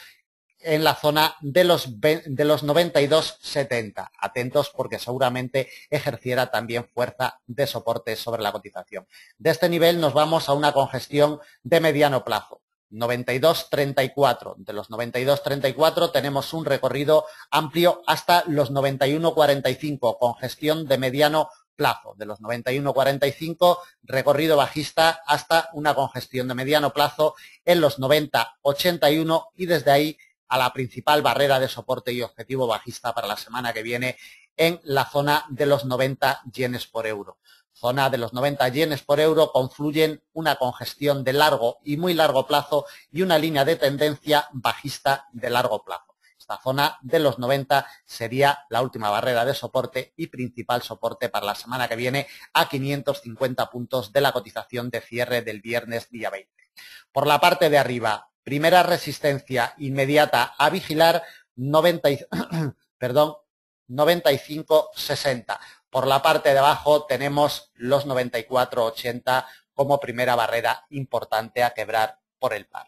en la zona de los 92,70. Atentos porque seguramente ejerciera también fuerza de soporte sobre la cotización. De este nivel nos vamos a una congestión de mediano plazo. 92,34. De los 92,34 tenemos un recorrido amplio hasta los 91,45, congestión de mediano plazo. De los 91,45, recorrido bajista hasta una congestión de mediano plazo en los 90,81 y desde ahí a la principal barrera de soporte y objetivo bajista para la semana que viene en la zona de los 90 yenes por euro. Zona de los 90 yenes por euro confluyen una congestión de largo y muy largo plazo y una línea de tendencia bajista de largo plazo. Esta zona de los 90 sería la última barrera de soporte y principal soporte para la semana que viene a 550 puntos de la cotización de cierre del viernes día 20. Por la parte de arriba, primera resistencia inmediata a vigilar, 95,60. Por la parte de abajo tenemos los 94,80 como primera barrera importante a quebrar por el par.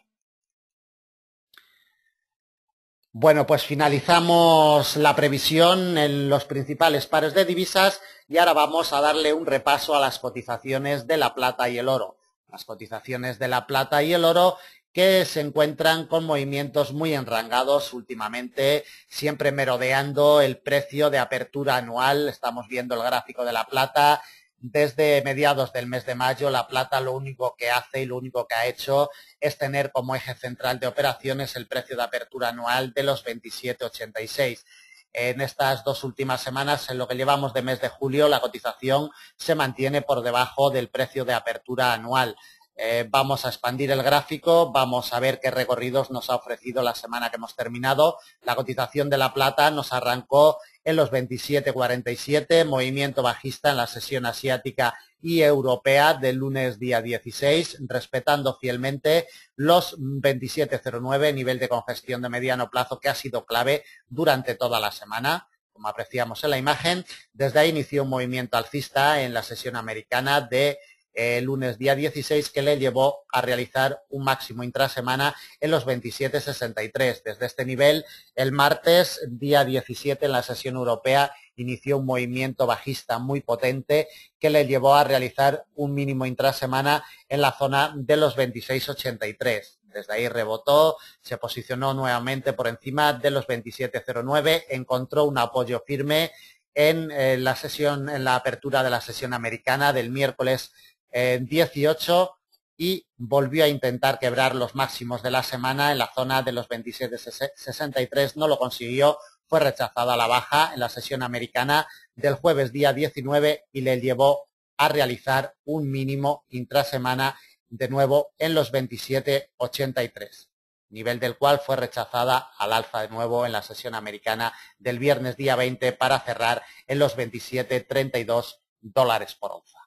Bueno, pues finalizamos la previsión en los principales pares de divisas y ahora vamos a darle un repaso a las cotizaciones de la plata y el oro. Las cotizaciones de la plata y el oro que se encuentran con movimientos muy enrangados últimamente, siempre merodeando el precio de apertura anual. Estamos viendo el gráfico de la plata. Desde mediados del mes de mayo, la plata lo único que hace y lo único que ha hecho es tener como eje central de operaciones el precio de apertura anual de los 27,86. En estas dos últimas semanas, en lo que llevamos de mes de julio, la cotización se mantiene por debajo del precio de apertura anual. Vamos a expandir el gráfico, vamos a ver qué recorridos nos ha ofrecido la semana que hemos terminado. La cotización de la plata nos arrancó en los 27,47, movimiento bajista en la sesión asiática y europea del lunes día 16, respetando fielmente los 27,09, nivel de congestión de mediano plazo que ha sido clave durante toda la semana. Como apreciamos en la imagen, desde ahí inició un movimiento alcista en la sesión americana de lunes día 16 que le llevó a realizar un máximo intrasemana en los 27,63. Desde este nivel, el martes día 17 en la sesión europea inició un movimiento bajista muy potente que le llevó a realizar un mínimo intrasemana en la zona de los 26,83. Desde ahí rebotó, se posicionó nuevamente por encima de los 27,09, encontró un apoyo firme en la apertura de la sesión americana del miércoles 18 y volvió a intentar quebrar los máximos de la semana en la zona de los 27,63. No lo consiguió, fue rechazada a la baja en la sesión americana del jueves día 19 y le llevó a realizar un mínimo intrasemana de nuevo en los 27,83, nivel del cual fue rechazada al alza de nuevo en la sesión americana del viernes día 20 para cerrar en los 27,32 dólares por onza.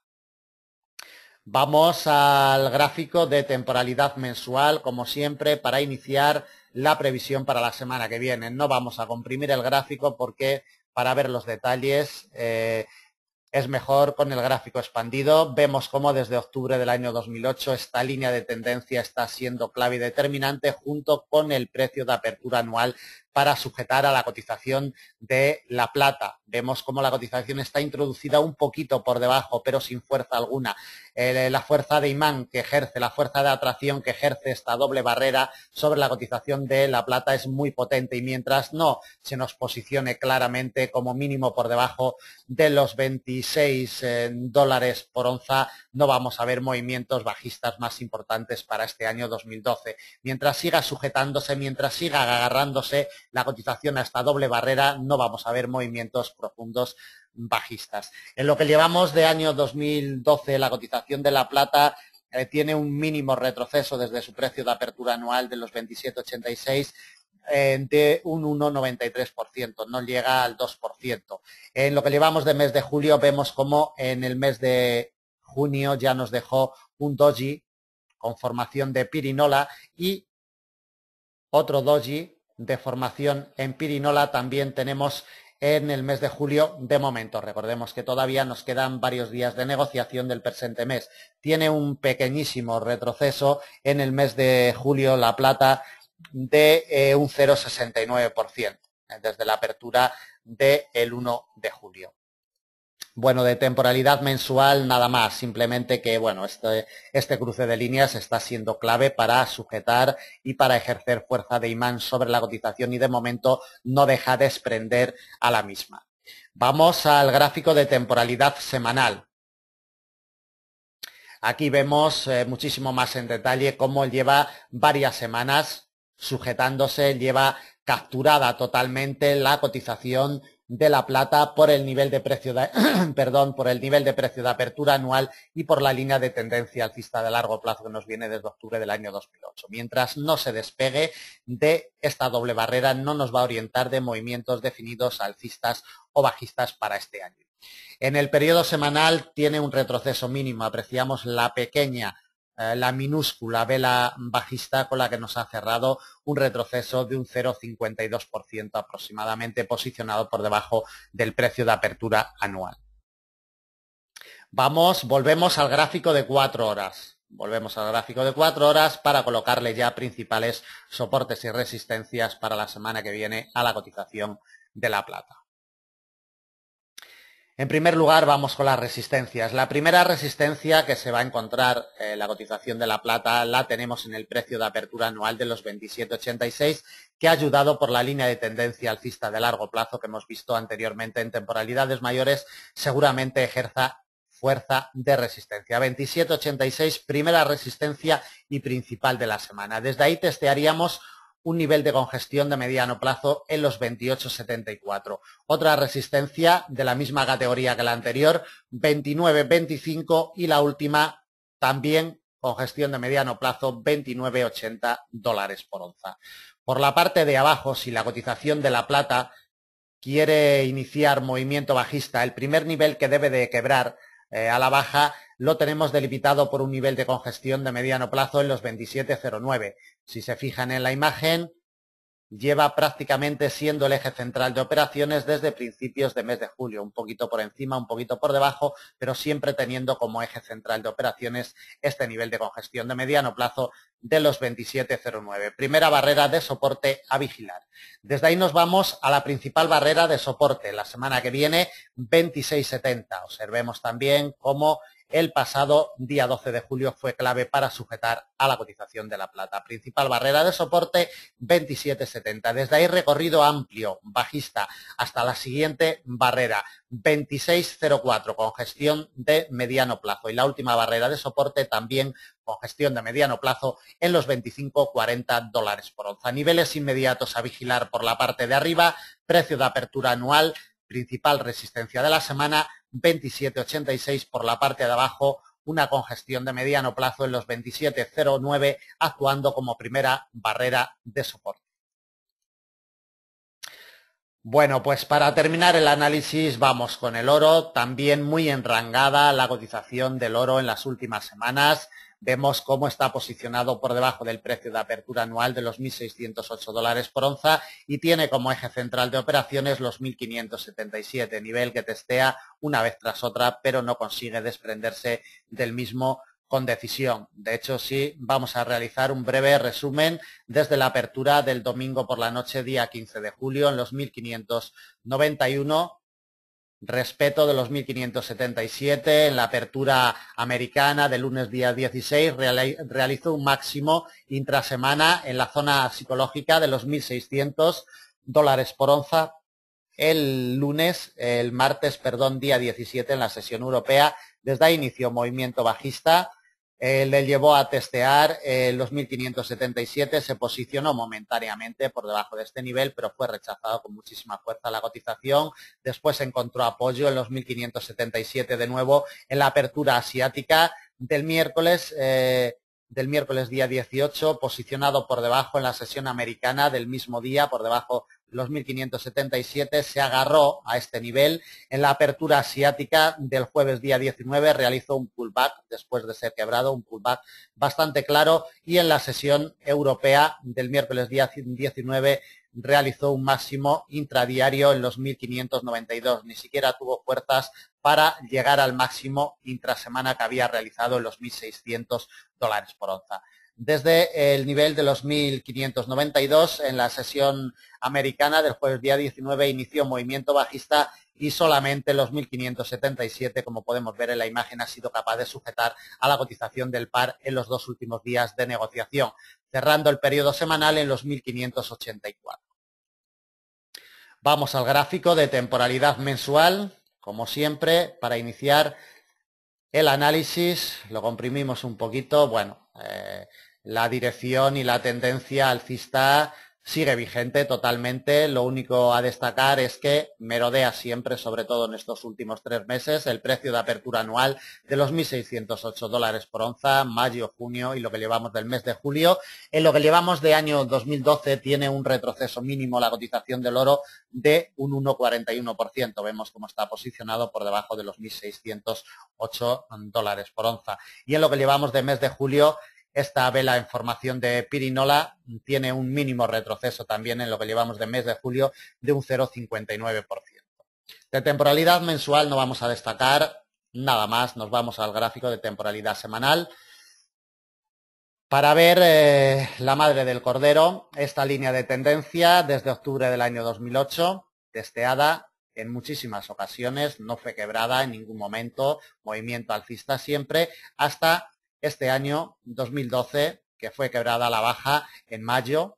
Vamos al gráfico de temporalidad mensual, como siempre, para iniciar la previsión para la semana que viene. No vamos a comprimir el gráfico porque para ver los detalles es mejor con el gráfico expandido. Vemos cómo desde octubre del año 2008 esta línea de tendencia está siendo clave y determinante junto con el precio de apertura anual para sujetar a la cotización de la plata. Vemos cómo la cotización está introducida un poquito por debajo, pero sin fuerza alguna. La fuerza de imán que ejerce, la fuerza de atracción que ejerce esta doble barrera sobre la cotización de la plata es muy potente y mientras no se nos posicione claramente como mínimo por debajo de los 26 dólares por onza, no vamos a ver movimientos bajistas más importantes para este año 2012. Mientras siga sujetándose, mientras siga agarrándose la cotización a esta doble barrera, no vamos a ver movimientos profundos bajistas. En lo que llevamos de año 2012, la cotización de la plata tiene un mínimo retroceso desde su precio de apertura anual de los 27,86 de un 1,93%, no llega al 2%. En lo que llevamos de mes de julio vemos como en el mes de junio ya nos dejó un doji con formación de pirinola y otro doji de formación en pirinola también tenemos en el mes de julio de momento. Recordemos que todavía nos quedan varios días de negociación del presente mes. Tiene un pequeñísimo retroceso en el mes de julio la plata de un 0,69% desde la apertura del 1 de julio. Bueno, de temporalidad mensual nada más, simplemente que bueno, este cruce de líneas está siendo clave para sujetar y para ejercer fuerza de imán sobre la cotización y de momento no deja desprender a la misma. Vamos al gráfico de temporalidad semanal. Aquí vemos muchísimo más en detalle cómo lleva varias semanas sujetándose, lleva capturada totalmente la cotización de la plata por el nivel de precio de, por el nivel de precio de apertura anual y por la línea de tendencia alcista de largo plazo que nos viene desde octubre del año 2008. Mientras no se despegue de esta doble barrera, no nos va a orientar de movimientos definidos alcistas o bajistas para este año. En el periodo semanal tiene un retroceso mínimo, apreciamos la pequeña, la minúscula vela bajista con la que nos ha cerrado un retroceso de un 0,52% aproximadamente, posicionado por debajo del precio de apertura anual. Volvemos al gráfico de 4 horas. Volvemos al gráfico de 4 horas para colocarle ya principales soportes y resistencias para la semana que viene a la cotización de la plata. En primer lugar, vamos con las resistencias. La primera resistencia que se va a encontrar la cotización de la plata la tenemos en el precio de apertura anual de los 27,86, que ha ayudado por la línea de tendencia alcista de largo plazo que hemos visto anteriormente en temporalidades mayores, seguramente ejerza fuerza de resistencia. 27,86, primera resistencia y principal de la semana. Desde ahí testearíamos un nivel de congestión de mediano plazo en los 28,74. Otra resistencia de la misma categoría que la anterior, 29,25 y la última también congestión de mediano plazo, 29,80 dólares por onza. Por la parte de abajo, si la cotización de la plata quiere iniciar movimiento bajista, el primer nivel que debe de quebrar a la baja lo tenemos delimitado por un nivel de congestión de mediano plazo en los 27,09. Si se fijan en la imagen, lleva prácticamente siendo el eje central de operaciones desde principios de mes de julio, un poquito por encima, un poquito por debajo, pero siempre teniendo como eje central de operaciones este nivel de congestión de mediano plazo de los 27,09. Primera barrera de soporte a vigilar. Desde ahí nos vamos a la principal barrera de soporte, la semana que viene, 26,70. Observemos también cómo el pasado día 12 de julio fue clave para sujetar a la cotización de la plata. Principal barrera de soporte, 27,70. Desde ahí recorrido amplio, bajista, hasta la siguiente barrera, 26,04, con gestión de mediano plazo. Y la última barrera de soporte también con gestión de mediano plazo en los 25,40 dólares por onza. Niveles inmediatos a vigilar por la parte de arriba, precio de apertura anual, principal resistencia de la semana, 27,86 por la parte de abajo, una congestión de mediano plazo en los 27,09, actuando como primera barrera de soporte. Bueno, pues para terminar el análisis vamos con el oro, también muy enrangada la cotización del oro en las últimas semanas. Vemos cómo está posicionado por debajo del precio de apertura anual de los 1.608 dólares por onza y tiene como eje central de operaciones los 1.577, nivel que testea una vez tras otra, pero no consigue desprenderse del mismo con decisión. De hecho, sí, vamos a realizar un breve resumen desde la apertura del domingo por la noche, día 15 de julio, en los 1.591, respeto de los 1.577, en la apertura americana del lunes día 16, realizó un máximo intrasemana en la zona psicológica de los 1.600 dólares por onza. El martes, día 17 en la sesión europea, desde ahí inició movimiento bajista, le llevó a testear los 1.577, se posicionó momentáneamente por debajo de este nivel, pero fue rechazado con muchísima fuerza la cotización. Después encontró apoyo en los 1.577 de nuevo en la apertura asiática del miércoles. del miércoles día 18, posicionado por debajo en la sesión americana del mismo día, por debajo de los 1.577, se agarró a este nivel. En la apertura asiática del jueves día 19 realizó un pullback después de ser quebrado, un pullback bastante claro, y en la sesión europea del miércoles día 19 realizó un máximo intradiario en los 1.592, ni siquiera tuvo fuerzas para llegar al máximo intrasemana que había realizado en los $1.600 por onza. Desde el nivel de los 1.592 en la sesión americana del jueves día 19 inició movimiento bajista y solamente los 1.577, como podemos ver en la imagen, ha sido capaz de sujetar a la cotización del par en los dos últimos días de negociación, cerrando el periodo semanal en los 1.584. Vamos al gráfico de temporalidad mensual, como siempre, para iniciar el análisis. Lo comprimimos un poquito. Bueno, la dirección y la tendencia alcista sigue vigente totalmente. Lo único a destacar es que merodea siempre, sobre todo en estos últimos 3 meses, el precio de apertura anual de los $1.608 por onza, mayo, junio y lo que llevamos del mes de julio. En lo que llevamos de año 2012 tiene un retroceso mínimo la cotización del oro de un 1,41%. Vemos cómo está posicionado por debajo de los $1.608 por onza. Y en lo que llevamos de mes de julio, esta vela en formación de pirinola tiene un mínimo retroceso también en lo que llevamos de mes de julio de un 0,59%. De temporalidad mensual no vamos a destacar nada más, nos vamos al gráfico de temporalidad semanal. Para ver la madre del cordero, esta línea de tendencia desde octubre del año 2008, testeada en muchísimas ocasiones, no fue quebrada en ningún momento, movimiento alcista siempre, hasta este año 2012, que fue quebrada a la baja en mayo.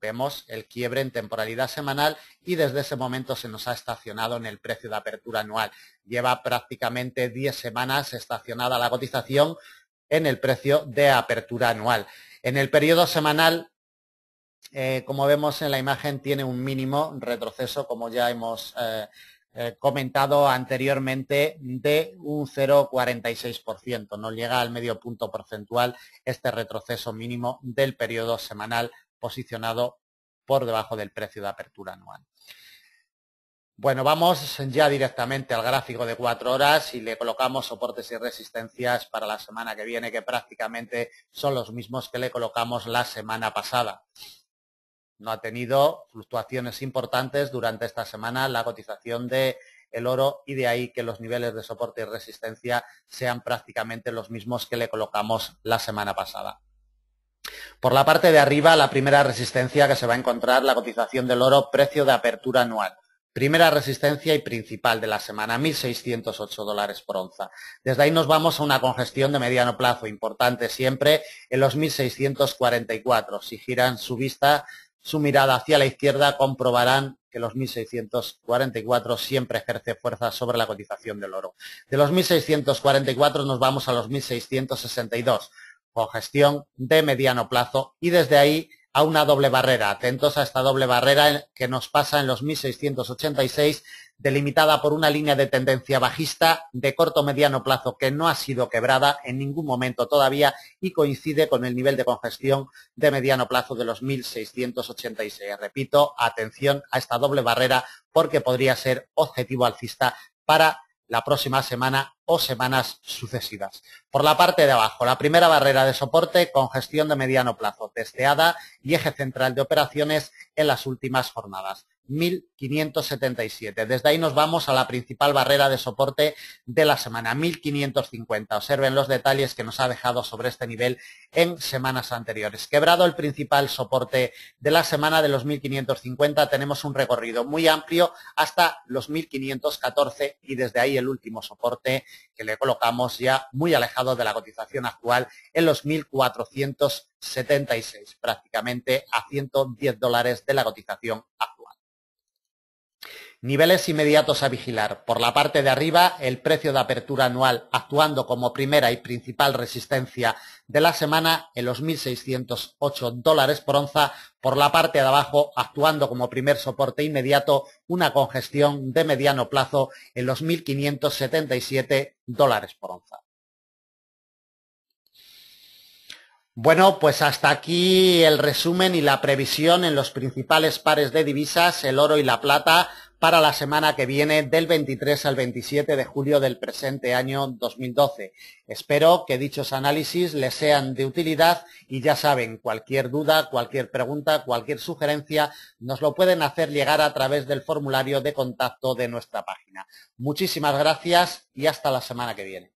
Vemos el quiebre en temporalidad semanal y desde ese momento se nos ha estacionado en el precio de apertura anual. Lleva prácticamente 10 semanas estacionada la cotización en el precio de apertura anual. En el periodo semanal, como vemos en la imagen, tiene un mínimo retroceso, como ya hemos comentado anteriormente, de un 0,46%. No llega al medio punto porcentual este retroceso mínimo del periodo semanal posicionado por debajo del precio de apertura anual. Bueno, vamos ya directamente al gráfico de 4 horas y le colocamos soportes y resistencias para la semana que viene, que prácticamente son los mismos que le colocamos la semana pasada. No ha tenido fluctuaciones importantes durante esta semana la cotización del oro y de ahí que los niveles de soporte y resistencia sean prácticamente los mismos que le colocamos la semana pasada. Por la parte de arriba, la primera resistencia que se va a encontrar, la cotización del oro, precio de apertura anual. Primera resistencia y principal de la semana, $1.608 por onza. Desde ahí nos vamos a una congestión de mediano plazo importante siempre en los 1.644. Si giran su mirada hacia la izquierda, comprobarán que los 1.644 siempre ejerce fuerza sobre la cotización del oro. De los 1.644 nos vamos a los 1.662. Congestión de mediano plazo y desde ahí a una doble barrera. Atentos a esta doble barrera que nos pasa en los 1.686, delimitada por una línea de tendencia bajista de corto-mediano plazo que no ha sido quebrada en ningún momento todavía y coincide con el nivel de congestión de mediano plazo de los 1.686. Repito, atención a esta doble barrera porque podría ser objetivo alcista para la próxima semana o semanas sucesivas. Por la parte de abajo, la primera barrera de soporte, congestión de mediano plazo, testeada y eje central de operaciones en las últimas jornadas. 1.577. Desde ahí nos vamos a la principal barrera de soporte de la semana, 1.550. Observen los detalles que nos ha dejado sobre este nivel en semanas anteriores. Quebrado el principal soporte de la semana de los 1.550, tenemos un recorrido muy amplio hasta los 1.514 y desde ahí el último soporte que le colocamos ya muy alejado de la cotización actual en los 1.476, prácticamente a $110 de la cotización actual. Niveles inmediatos a vigilar. Por la parte de arriba, el precio de apertura anual actuando como primera y principal resistencia de la semana en los $1.608 por onza. Por la parte de abajo, actuando como primer soporte inmediato, una congestión de mediano plazo en los $1.577 por onza. Bueno, pues hasta aquí el resumen y la previsión en los principales pares de divisas, el oro y la plata, para la semana que viene del 23 al 27 de julio del presente año 2012. Espero que dichos análisis les sean de utilidad y ya saben, cualquier duda, cualquier pregunta, cualquier sugerencia, nos lo pueden hacer llegar a través del formulario de contacto de nuestra página. Muchísimas gracias y hasta la semana que viene.